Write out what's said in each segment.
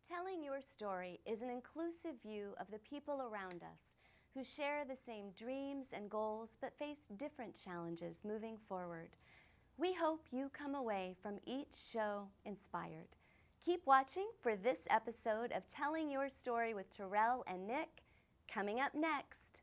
Telling your story is an inclusive view of the people around us who share the same dreams and goals but face different challenges moving forward. We hope you come away from each show inspired. Keep watching for this episode of Telling Your Story with Terrel and Nick, coming up next.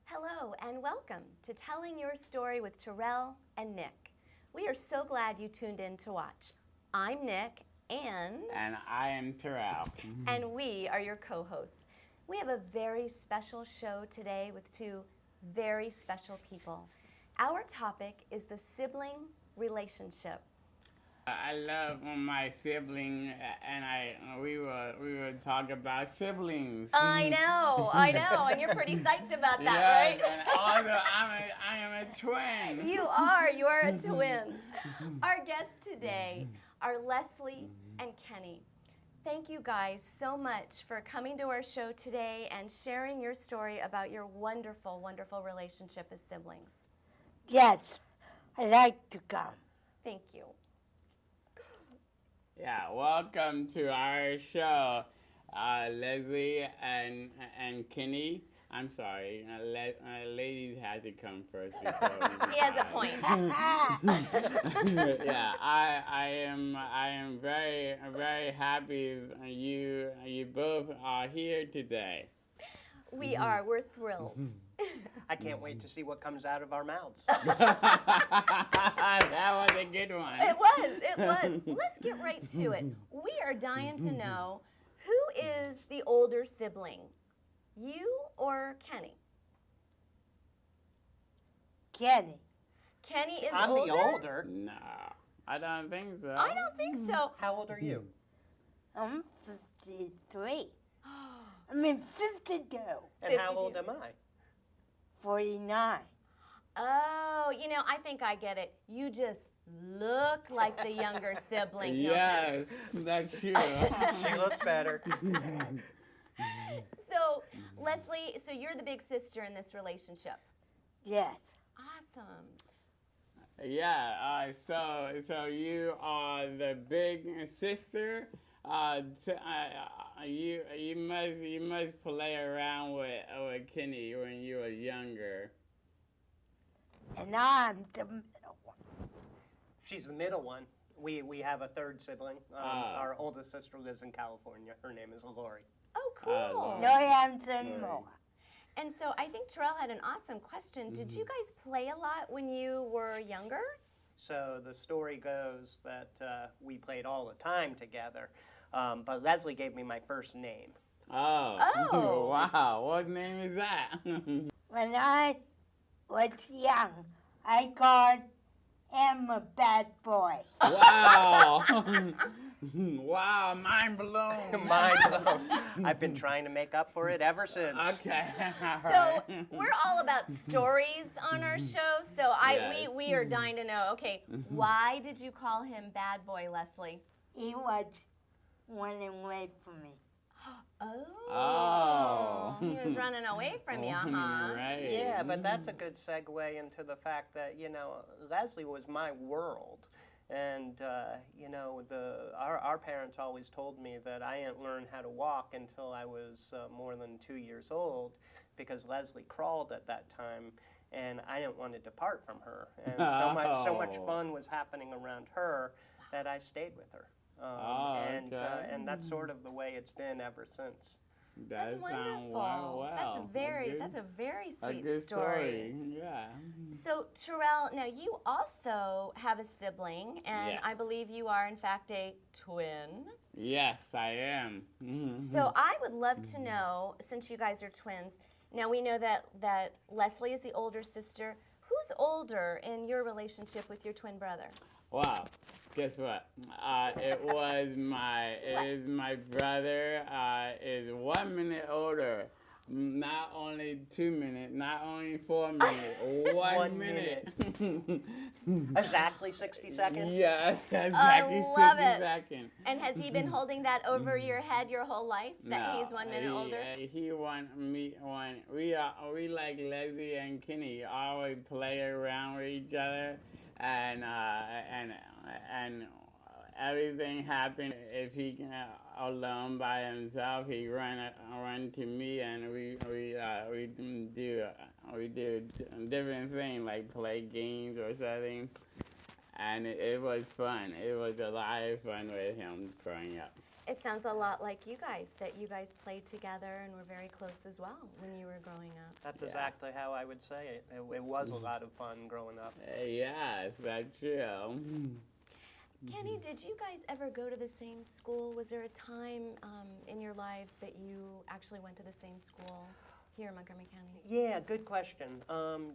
Hello and welcome to Telling Your Story with Terrel and Nick. We are so glad you tuned in to watch. I'm Nick and I am Terrel. And we are your co-hosts. We have a very special show today with two very special people. Our topic is the sibling relationship. I love my sibling, and we would talk about siblings. I know, and you're pretty psyched about that, yes, right? And also I am a twin. You are a twin. Our guests today are Leslie and Kenny. Thank you guys so much for coming to our show today and sharing your story about your wonderful, wonderful relationship as siblings. Yes, I like to come. Thank you. Yeah, welcome to our show, Leslie and Kenny. I'm sorry, ladies had to come first. He has a point. Yeah, I am very happy you both are here today. We're thrilled. I can't wait to see what comes out of our mouths. That was a good one. It was. Let's get right to it. We are dying to know, who is the older sibling? You or Kenny? Kenny. Kenny is I'm older? the older. No, I don't think so. I don't think so. How old are you? I'm 53. I mean 52. And how old am I? 49. Oh, I think I get it. You just look like the younger sibling. No Yes, that's true. She looks better. So, Leslie, you're the big sister in this relationship. Yes. Awesome. Yeah, so you are the big sister. You must play around with Kenny when you were younger. And I'm the middle one. She's the middle one. We have a third sibling. Our oldest sister lives in California. Her name is Lori. Oh, cool. No answer anymore. And so I think Terrel had an awesome question. Did you guys play a lot when you were younger? So the story goes that we played all the time together. But Leslie gave me my first name. Oh. Wow. What name is that? When I was young, I called him a bad boy. Wow. Wow, mind blown. Mind blown. I've been trying to make up for it ever since. Okay. So we're all about stories on our show. So Yes. we are dying to know. Okay, why did you call him Bad Boy, Leslie? He was running away from me. Oh. He was running away from you, huh? Right. Yeah, but that's a good segue into the fact that, Leslie was my world. And, our parents always told me that I didn't learn how to walk until I was more than 2 years old because Leslie crawled at that time and I didn't want to depart from her. And so much fun was happening around her that I stayed with her. And that's sort of the way it's been ever since. That That's sounds wonderful. well. That's a very A sweet good story. story. Yeah. So, Terrell, now you also have a sibling, and Yes. I believe you are, in fact, a twin. Yes, I am. Mhm. So, I would love to know, since you guys are twins, now we know that Leslie is the older sister. Who's older in your relationship with your twin brother? Wow. Guess what? It is my brother. Is 1 minute older. Not only 2 minutes, not only 4 minutes, 1 minute. Exactly 60 seconds? Yes, exactly love 60 it. seconds. And has he been holding that over your head your whole life, that he's 1 minute older? He want me one. We like Leslie and Kenny always play around with each other, and everything happened. If he alone by himself, he run to me, and we do different things like play games or something, and it was fun. It was a lot of fun with him growing up. It sounds a lot like you guys, that you guys played together and were very close as well when you were growing up. That's exactly how I would say it. It was a lot of fun growing up. Yes, that's true. Kenny, did you guys ever go to the same school? Was there a time in your lives that you actually went to the same school here in Montgomery County? Yeah, good question.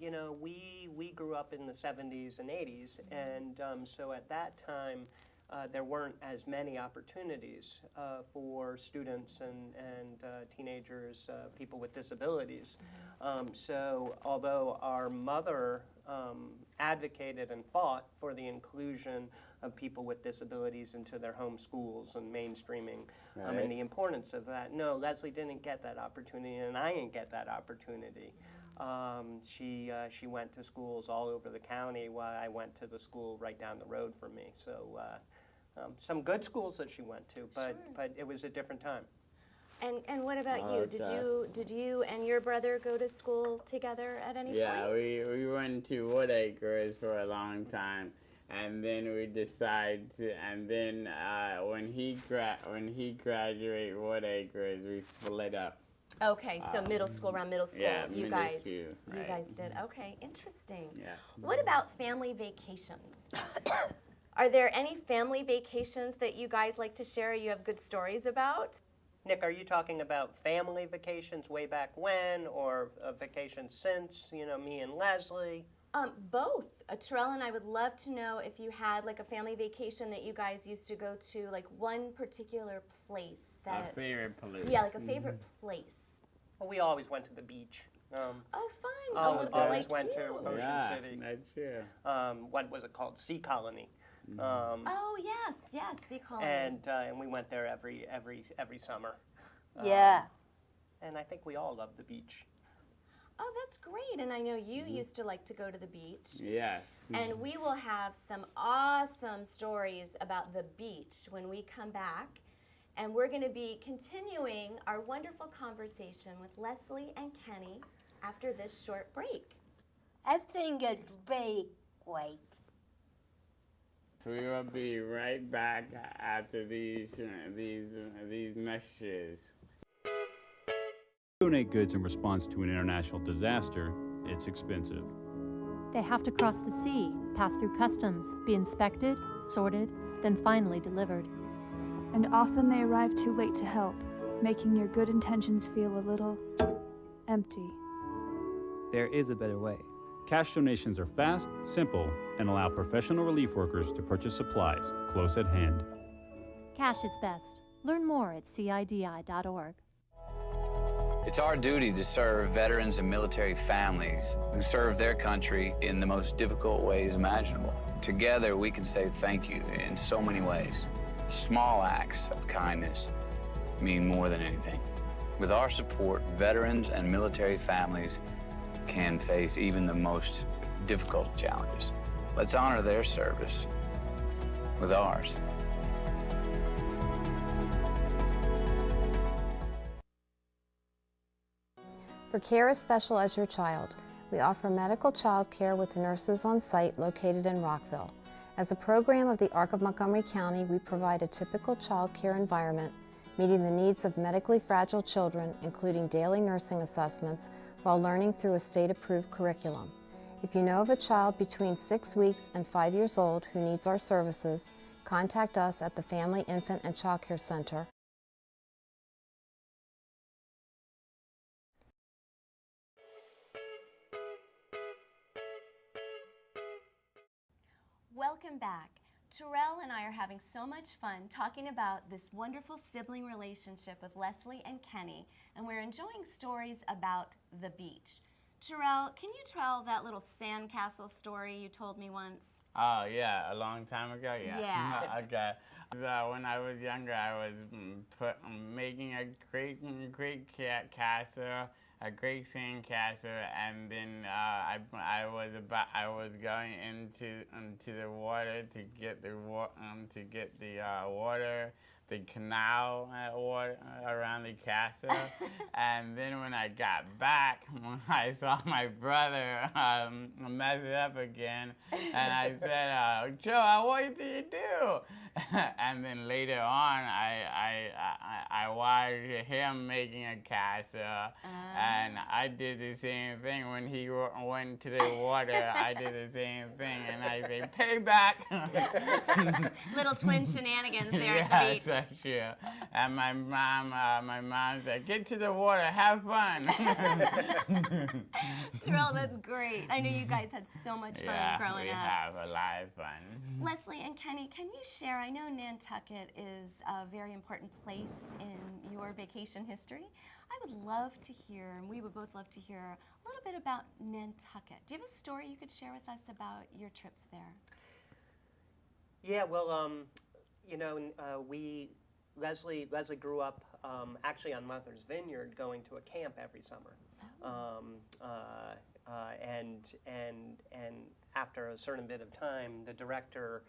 You know, we grew up in the 70s and 80s, and so at that time, there weren't as many opportunities for students and teenagers, people with disabilities. So although our mother advocated and fought for the inclusion of people with disabilities into their home schools and mainstreaming and the importance of that, no, Leslie didn't get that opportunity, and I didn't get that opportunity. She went to schools all over the county while I went to the school right down the road from me. So some good schools that she went to, but it was a different time. And what about you? Did you and your brother go to school together at any point? Yeah, we went to Woodacres for a long time, and then we decided to. And then when he graduated Woodacres, we split up. Okay, so middle school, around middle school, Yeah, you middle guys, school, you right. guys did. Okay, interesting. Yeah. What about family vacations? Are there any family vacations that you guys like to share? You have good stories about? Nick, are you talking about family vacations way back when, or vacations since, you know, me and Leslie? Both. Terrell and I would love to know if you had like a family vacation that you guys used to go to, like one particular place that. A favorite place. Yeah, like a favorite place. Well, we always went to the beach. Oh, fun. Oh, A little bit always like went you. to Ocean Yeah, City. that's true. What was it called? Sea Colony. Oh, yes, Sea Colony. And we went there every summer. Yeah. And I think we all love the beach. Oh, that's great. And I know you used to like to go to the beach. Yes. And we will have some awesome stories about the beach when we come back. And we're going to be continuing our wonderful conversation with Leslie and Kenny after this short break. I think it's very great. We will be right back after these messages. Donate goods in response to an international disaster, it's expensive. They have to cross the sea, pass through customs, be inspected, sorted, then finally delivered. And often they arrive too late to help, making your good intentions feel a little empty. There is a better way. Cash donations are fast, simple, and allow professional relief workers to purchase supplies close at hand. Cash is best. Learn more at CIDI.org. It's our duty to serve veterans and military families who serve their country in the most difficult ways imaginable. Together, we can say thank you in so many ways. Small acts of kindness mean more than anything. With our support, veterans and military families can face even the most difficult challenges. Let's honor their service with ours. For care as special as your child, we offer medical child care with nurses on site located in Rockville. As a program of the Arc of Montgomery County, we provide a typical child care environment meeting the needs of medically fragile children, including daily nursing assessments, while learning through a state-approved curriculum. If you know of a child between 6 weeks and 5 years old who needs our services, contact us at the Family, Infant, and Child Care Center. Welcome back. Terrell and I are having so much fun talking about this wonderful sibling relationship with Leslie and Kenny, and we're enjoying stories about the beach. Terrell, can you tell that little sandcastle story you told me once? Oh, yeah, a long time ago? Yeah. Okay. When I was younger, I was making a great castle, a great sand castle, and then I was going into the water to get the water, the canal water around the castle, and then when I got back, I saw my brother mess it up again, and I said, Joe, what did you do? And then later on, I watched him making a castle, and I did the same thing when he went to the water. I did the same thing, and I say, payback. Little twin shenanigans there yes, at the beach. That's true. And my mom said, get to the water, have fun. Terrell, that's great. I know you guys had so much fun growing up. We have a lot of fun. Leslie and Kenny, can you share, I know Nantucket is a very important place in your vacation history. I would love to hear, and we would both love to hear, a little bit about Nantucket. Do you have a story you could share with us about your trips there? Yeah, well, you know, Leslie grew up actually on Martha's Vineyard, going to a camp every summer. And after a certain bit of time, the director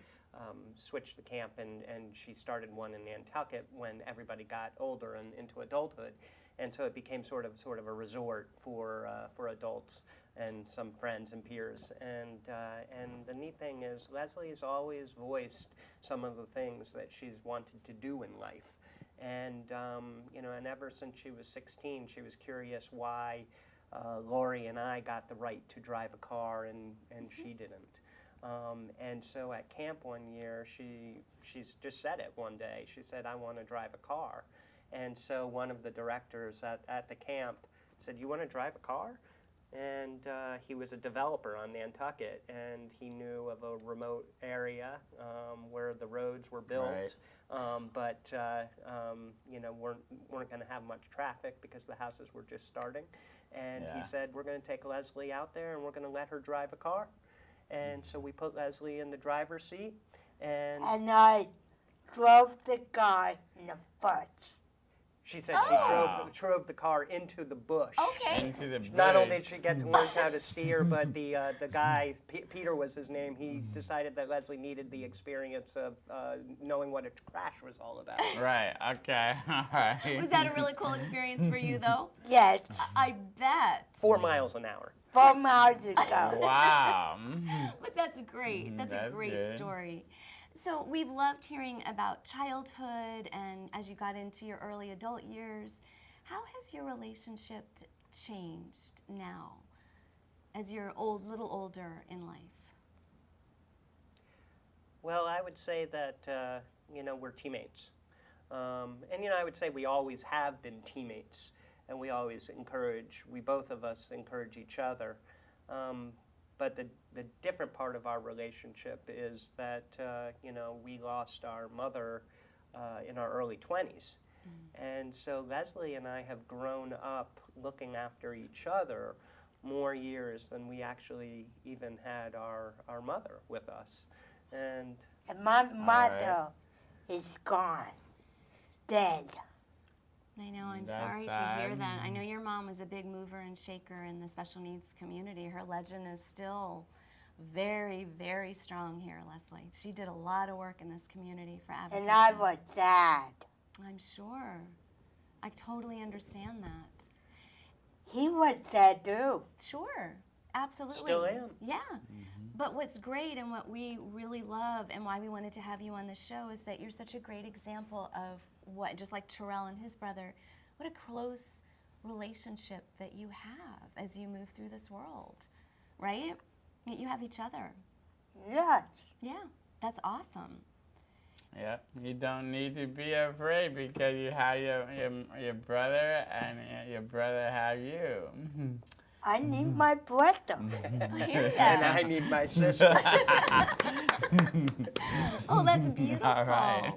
switched the camp, and she started one in Nantucket when everybody got older and into adulthood, and so it became sort of a resort for adults and some friends and peers. And the neat thing is, Leslie has always voiced some of the things that she's wanted to do in life, and you know, and ever since she was 16, she was curious why Lori and I got the right to drive a car and she didn't. And so at camp one year, she's just said it one day. She said, I want to drive a car. And so one of the directors at the camp said, you want to drive a car? And he was a developer on Nantucket, and he knew of a remote area where the roads were built, but you know, weren't going to have much traffic because the houses were just starting. And he said, we're going to take Leslie out there, and we're going to let her drive a car. And so we put Leslie in the driver's seat, and I drove the car in the bush. She said she drove the car into the bush. Okay. Into the bush. Not only did she get to learn how to steer, but the guy, Peter was his name, he decided that Leslie needed the experience of knowing what a crash was all about. Right, okay, all right. Was that a really cool experience for you, though? Yes, I bet. 4 miles an hour. 4 miles ago. Wow. But that's great. That's a great good. story. So we've loved hearing about childhood and as you got into your early adult years. How has your relationship changed now as you're a little older in life? Well, I would say that, you know, we're teammates. And, you know, I would say we always have been teammates, and we always both of us encourage each other. But the different part of our relationship is that, you know, we lost our mother in our early 20s. And so Leslie and I have grown up looking after each other more years than we actually even had our mother with us. And my mother is gone, dead. I know, I'm That's sorry to sad. hear that. I know your mom was a big mover and shaker in the special needs community. Her legend is still very, very strong here, Leslie. She did a lot of work in this community for advocacy. And I was sad. I'm sure. I totally understand that. He was sad too. Sure, absolutely. Still am. Yeah. But what's great and what we really love and why we wanted to have you on the show is that you're such a great example of what, just like Terrell and his brother, what a close relationship that you have as you move through this world, right? You have each other. Yes. Yeah, that's awesome. Yeah, you don't need to be afraid because you have your brother and your brother have you. I need my brother. I hear ya. And I need my sister. Oh, that's beautiful. All right.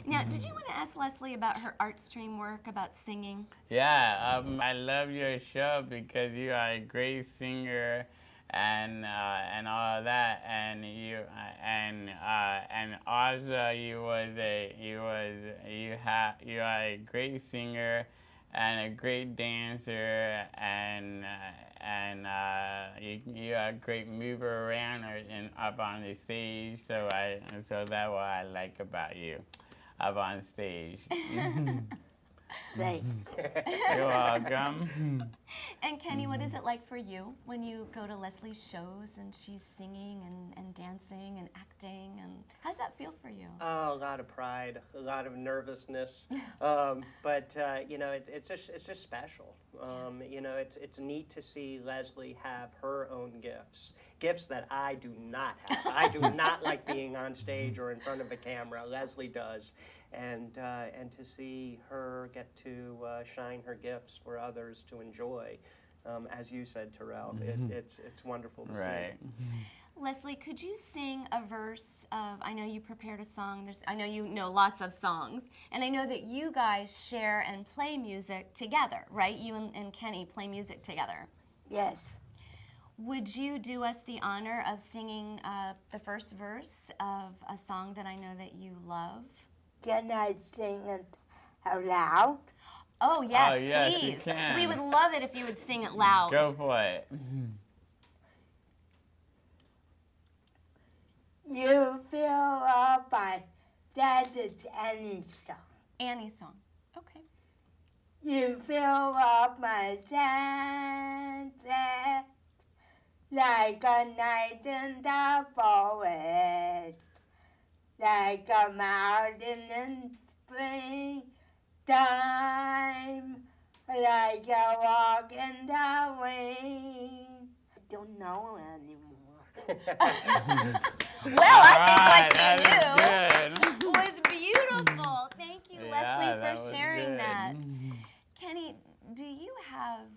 Now, did you want to ask Leslie about her art stream work, about singing? Yeah, I love your show because you are a great singer and all of that, and you and also you are a great singer and a great dancer, and you are a great mover around and up on the stage. So that's what I like about you, up on stage. Thanks. You're welcome. And Kenny, what is it like for you when you go to Leslie's shows and she's singing and dancing and acting? And how does that feel for you? Oh, a lot of pride, a lot of nervousness, but you know, it's just special. You know, it's neat to see Leslie have her own gifts that I do not have. I do not like being on stage or in front of a camera. Leslie does, and to see her get to shine her gifts for others to enjoy, as you said, Terrell, it's wonderful to Right. see. Leslie, could you sing a verse of, I know you prepared a song, I know you know lots of songs, and I know that you guys share and play music together, right? You and Kenny play music together. Yes. Would you do us the honor of singing the first verse of a song that I know that you love? Can I sing it out loud? Oh, yes, Oh, yes, you please. can. We would love it if you would sing it loud. Go for it. You fill up my dad's Annie song. Annie's song. Okay. You fill up my senses like a night in the forest, like a mountain in springtime, like a walk in the rain. I don't know anymore. Well, I think Alright, what that you is knew was beautiful. Thank you, Yeah, Leslie, that was for sharing good. that. Kenny, do you have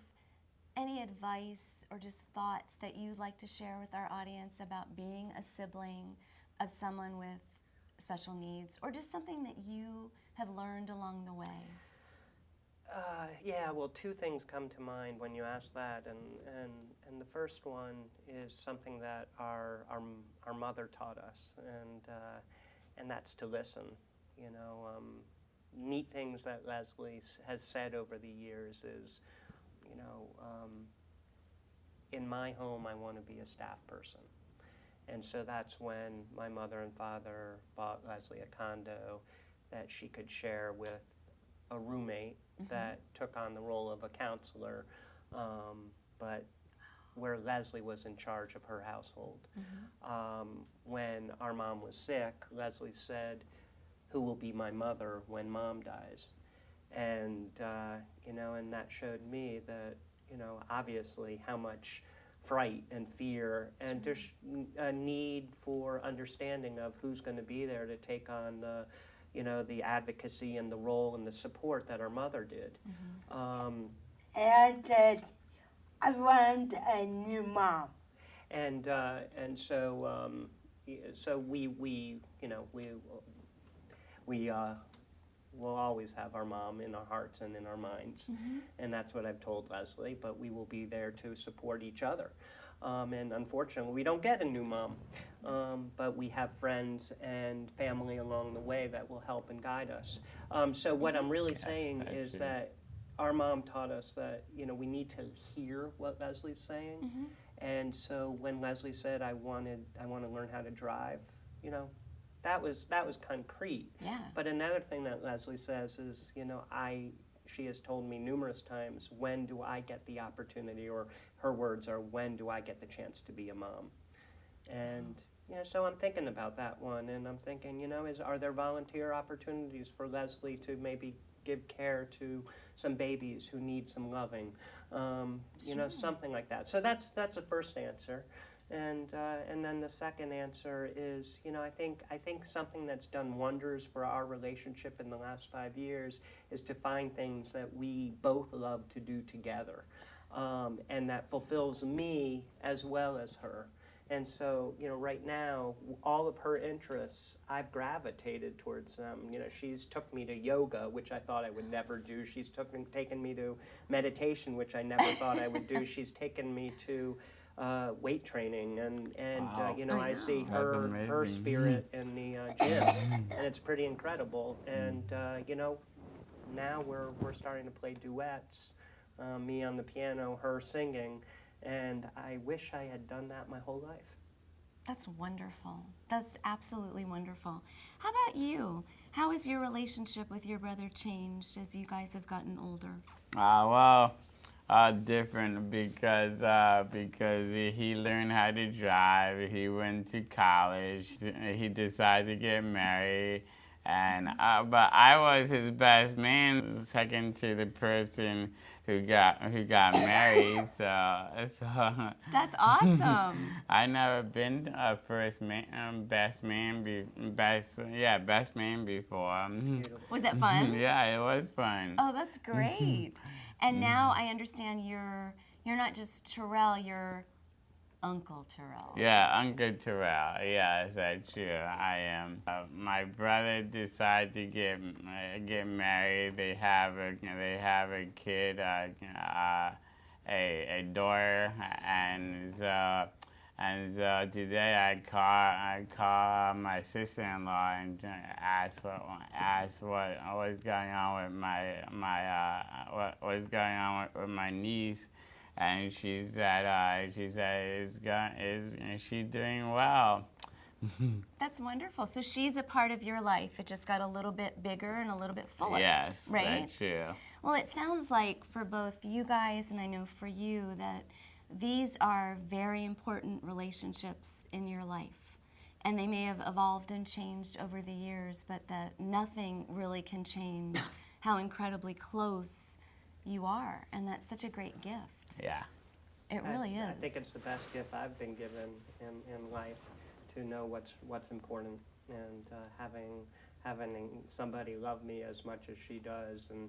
any advice or just thoughts that you'd like to share with our audience about being a sibling of someone with special needs, or just something that you have learned along the way? Yeah, well, two things come to mind when you ask that, and the first one is something that our mother taught us, and that's to listen. You know, neat things that Leslie has said over the years is, you know, in my home I want to be a staff person, and so that's when my mother and father bought Leslie a condo that she could share with a roommate that took on the role of a counselor, but where Leslie was in charge of her household. When our mom was sick, Leslie said, "Who will be my mother when mom dies?" And you know, and that showed me that, you know, obviously how much fright and fear and just a need for understanding of who's going to be there to take on the, you know, the advocacy and the role and the support that our mother did. And I said, I want a new mom. And so so we you know, we will always have our mom in our hearts and in our minds, and that's what I've told Leslie. But we will be there to support each other. And unfortunately, we don't get a new mom, but we have friends and family along the way that will help and guide us. So what I'm really saying is that our mom taught us that, you know, we need to hear what Leslie's saying. And so when Leslie said, I want to learn how to drive, you know, that was concrete. Yeah. But another thing that Leslie says is, you know, she has told me numerous times, when do I get the opportunity, or her words are, when do I get the chance to be a mom? And Yeah, so I'm thinking about that one, and I'm thinking, are there volunteer opportunities for Leslie to maybe give care to some babies who need some loving, something like that. So that's the first answer, and then the second answer is, I think something that's done wonders for our relationship in the last 5 years is to find things that we both love to do together, and that fulfills me as well as her. And so, right now, all of her interests, I've gravitated towards them. She's took me to yoga, which I thought I would never do. She's taken me to meditation, which I never thought I would do. She's taken me to weight training, and Wow. I see That's her amazing. spirit in the gym, and it's pretty incredible. And now we're starting to play duets, me on the piano, her singing. And I wish I had done that my whole life. That's wonderful. That's absolutely wonderful. How about you? How has your relationship with your brother changed as you guys have gotten older? Different because he learned how to drive. He went to college. He decided to get married, and but I was his best man, second to the person who got married. So That's awesome. I never been a best man before. Was it fun? Yeah, it was fun. Oh, that's great. And now I understand you're not just Terrell, you're Uncle Terrell. Yeah, Uncle Terrell. Yes, that's true. I am. My brother decided to get married. They have a kid, a daughter, and so today I call my sister-in-law and ask what was going on with my niece. And she said is she doing well? That's wonderful. So she's a part of your life. It just got a little bit bigger and a little bit fuller. Yes, right? That's true. Well, it sounds like for both you guys and I know for you that these are very important relationships in your life. And they may have evolved and changed over the years, but that nothing really can change how incredibly close you are. And that's such a great gift. Yeah. It really is. I think it's the best gift I've been given in life, to know what's important, and having somebody love me as much as she does, and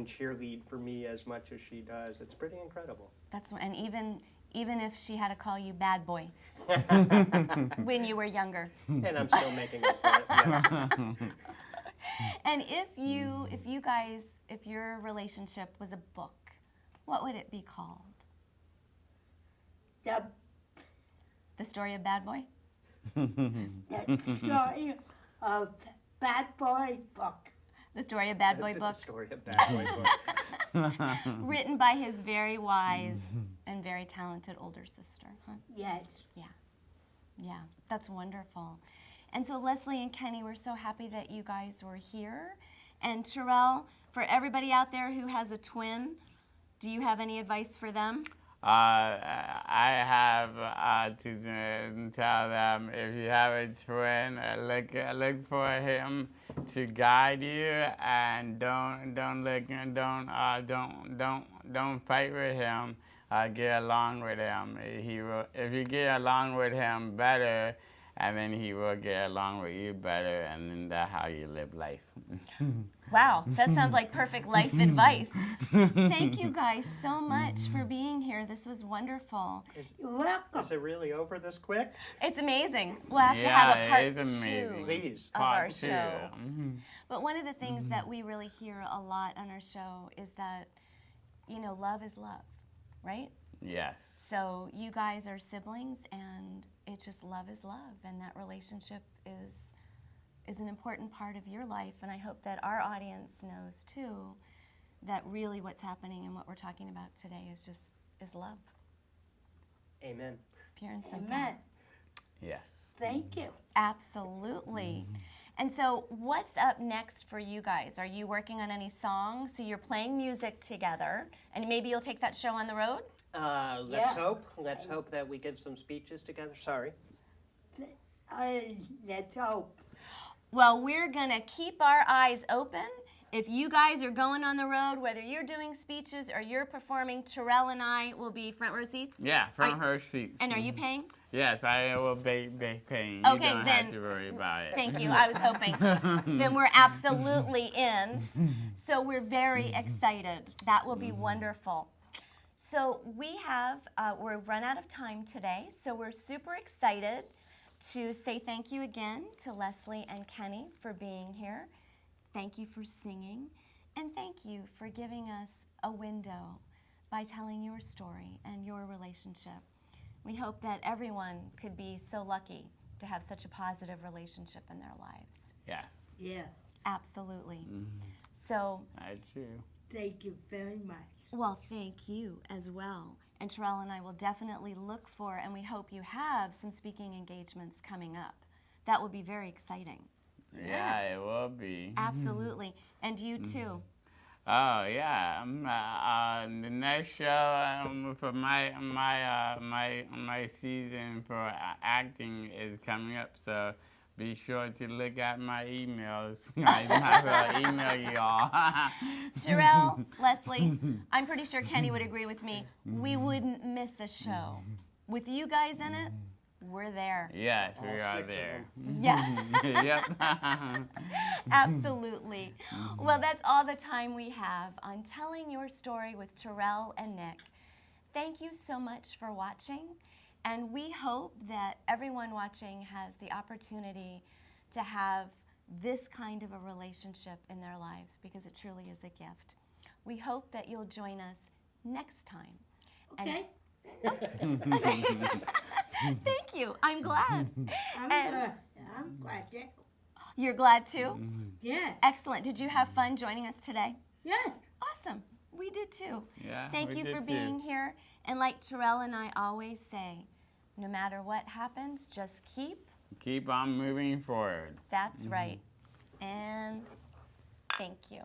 cheerlead for me as much as she does. It's pretty incredible. And even if she had to call you bad boy when you were younger. And I'm still making up for it. Yes. And if your relationship was a book, what would it be called? The story of Bad Boy? The story of Bad Boy book. The story of Bad Boy The book. story of Bad Boy book. Written by his very wise and very talented older sister, huh? Yes. Yeah, that's wonderful. And so Leslie and Kenny, we're so happy that you guys were here. And Terrell, for everybody out there who has a twin, do you have any advice for them? I have to tell them, if you have a twin, look for him to guide you, and don't fight with him. Get along with him. If you get along with him better, and then he will get along with you better, and then that's how you live life. Wow, that sounds like perfect life advice. Thank you guys so much for being here. This was wonderful. You're welcome. Is it really over this quick? It's amazing. We'll have to have a part it is amazing. two Please. of our Part two. show. But one of the things that we really hear a lot on our show is that, love is love, right? Yes. So you guys are siblings, and it's just love is love, and that relationship is an important part of your life. And I hope that our audience knows too that really what's happening and what we're talking about today is love. Amen. Pure and simple. Amen. Yes. Thank you. Absolutely. And so what's up next for you guys? Are you working on any songs? So you're playing music together, and maybe you'll take that show on the road? Let's hope. Let's hope that we get some speeches together. Sorry. Let's hope. Well, we're going to keep our eyes open. If you guys are going on the road, whether you're doing speeches or you're performing, Terrell and I will be front row seats. Yeah, front row seats. And are you paying? Yes, I will be paying. Okay, you don't then. have to worry about it. Thank you. I was hoping. Then we're absolutely in. So we're very excited. That will be wonderful. So we've run out of time today. So we're super excited to say thank you again to Leslie and Kenny for being here. Thank you for singing. And thank you for giving us a window by telling your story and your relationship. We hope that everyone could be so lucky to have such a positive relationship in their lives. Yes. Yeah. Absolutely. So, That's true. Thank you very much. well, thank you as well. And Terrell and I will definitely look for, and we hope you have some speaking engagements coming up. That will be very exciting. Yeah, it will be. Absolutely. And you too. Oh yeah, the next show for my season for acting is coming up, so be sure to look at my emails. I will email you all. Terrell, Leslie, I'm pretty sure Kenny would agree with me. We wouldn't miss a show. With you guys in it, we're there. Yes, we All are 6 of there. Yeah. Yep. Absolutely. Well, that's all the time we have on Telling Your Story with Terrell and Nick. Thank you so much for watching, and we hope that everyone watching has the opportunity to have this kind of a relationship in their lives, because it truly is a gift. We hope that you'll join us next time. Okay. Thank you. I'm glad. I'm glad. You're glad too? Yeah. Excellent. Did you have fun joining us today? Yes. Awesome. We did too. Yeah, Thank we you did for too. being here. And like Terrell and I always say, no matter what happens, just Keep on moving forward. That's right. And thank you.